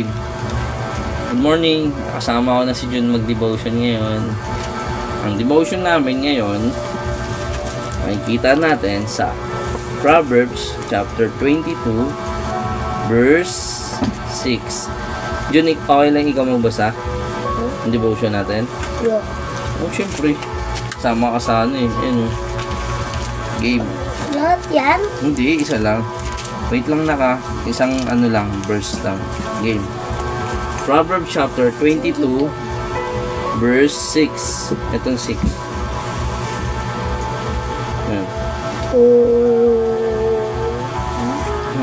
Good morning, kasama ko na si Jun mag-devotion ngayon. Ang devotion namin ngayon, makikita natin sa Proverbs chapter 22 verse 6. Jun, okay lang ikaw magbasa? Ang devotion natin? Yeah. Oh, syempre. Sama ka sa ano eh. Yan, game. Lahat yan? Hindi, isa lang. Wait lang naka. Isang ano lang, verse lang. Game. Proverbs chapter 22 verse 6. Itong 6. Ayan.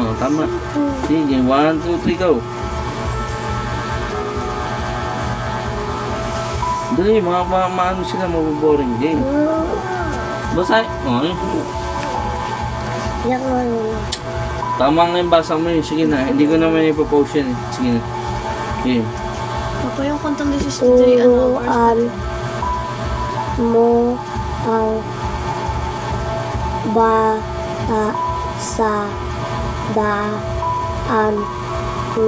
Oh, tama. Sige, 1, 2, 3, go. Dali, maano sila, maboboring game. Basa, Yan mo. tama nga yung basa mo yun. Sige na, hindi ko naman ipopost yan eh. Sige na. Game. Papa, yung kantang this is the day, Turuan mo ang bata sa daan na dapat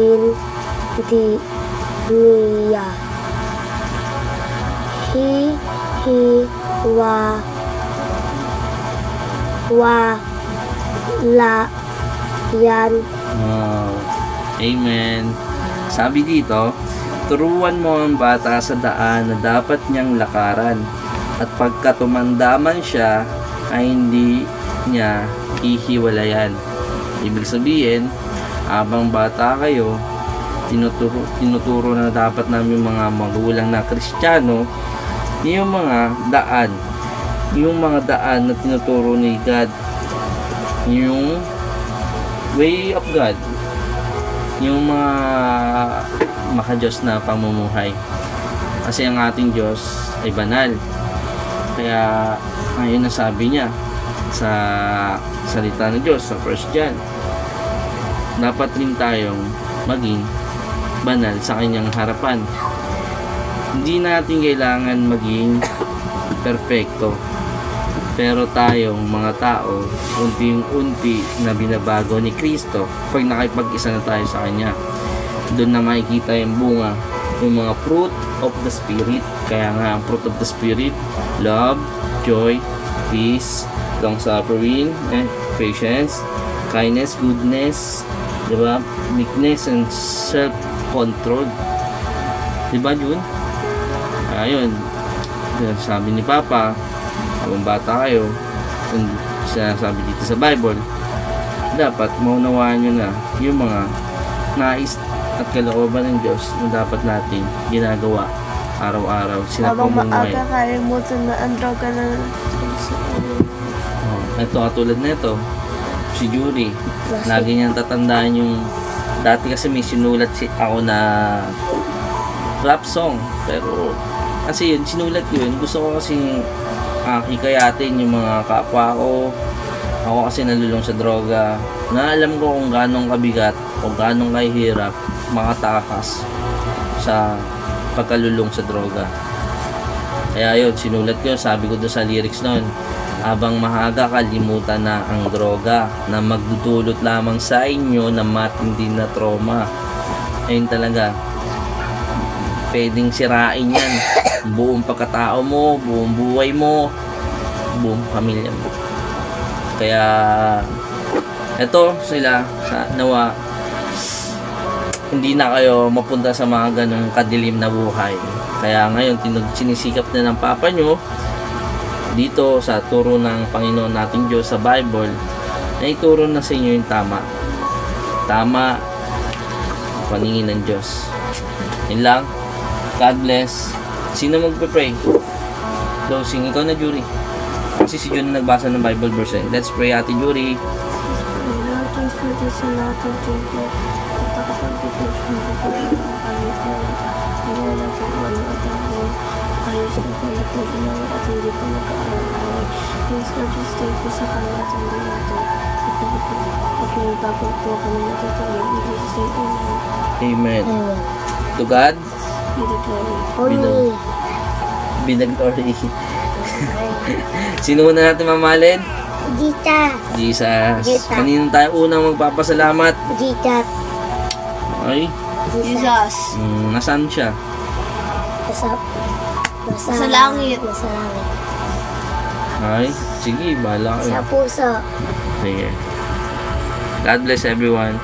niyang lakaran at pangkatumandaman siya ay hindi niya wala yan. Amen. Sabi dito, turuan mo ang bata sa daan na dapat niyang lakaran at pagka tumandaman siya ay hindi niya hihiwalayan. Ibig sabihin, habang bata kayo, tinuturo na dapat namin mga magulang na Kristiyano yung mga daan na tinuturo ni God, yung way of God, yung mga maka-Diyos na pamumuhay. Kasi ang ating Diyos ay banal. Kaya ayun ang sabi niya sa salita ng Diyos sa 1 John. Dapat rin tayong maging banal sa kanyang harapan. Hindi natin kailangan maging perfecto. Pero tayong mga tao, unti-unti na binabago ni Kristo pag nakipag-isa na tayo sa Kanya. Doon na makikita yung bunga, yung mga fruit of the Spirit. Kaya nga, ang fruit of the Spirit, love, joy, peace, long-suffering, patience, kindness, goodness, diba? Meekness and self-control. Diba yun? Ayun. Sabi ni Papa, habang bata kayo, kung sinasabi dito sa Bible, dapat maunawaan nyo na yung mga nais at kalooban ng Diyos na dapat natin ginagawa araw-araw. habang Sinapamumuhay. maaga, kalimutan na ang droga na Ito, katulad na ito, si Julie, lagi niyang tatandaan yung, dati kasi may sinulat ako na rap song, pero kasi yun, sinulat yun, gusto ko kasi hikayatin yung mga kapwa ko. Ako kasi nalulong sa droga, na alam ko kung ganong kabigat o ganong kahirap makatakas sa pagkalulong sa droga. Kaya yun, sinulat ko, sabi ko doon sa lyrics noon, habang mahaga kalimutan na ang droga na magdudulot lamang sa inyo ng matindi na trauma. Ayun talaga, pwedeng sirain yan buong pagkatao mo, buong buhay mo, buong pamilya mo. Kaya eto sila, sa nawa hindi na kayo mapunta sa mga ganong kadilim na buhay. Kaya ngayon sinisikap na ng Papa nyo dito sa turo ng Panginoon nating Diyos sa Bible na ituro na sa inyo yung tama paningin ng Diyos. Yun lang. God bless. Sino magpe-pray? Closing. Ikaw na, Jury. Kasi si Jun na nagbasa ng Bible verse. Let's pray, Ate Jury. Lord, thanks for this and lahat ng table. At nakapag-devotion ko po sa kahit na hindi na po wala at ako ayos Diyos na po na pinag at hindi po nag-aaral-away. Please, Lord, just stay po sa kanila at hindi ito. At may babag po kami natutuloy. In Jesus' name, amen. Amen. Amen. To God, Be the glory. Only. be the glory. Sino na natin mamahalin? Dita. Jesus. Jesus. Kanino tayo unang magpapasalamat? Dita. Ay, Jesus. nasaan siya? Nasa langit. Nasa langit. Ay, sige, bahala kayo. Sa puso. Sige. God bless everyone.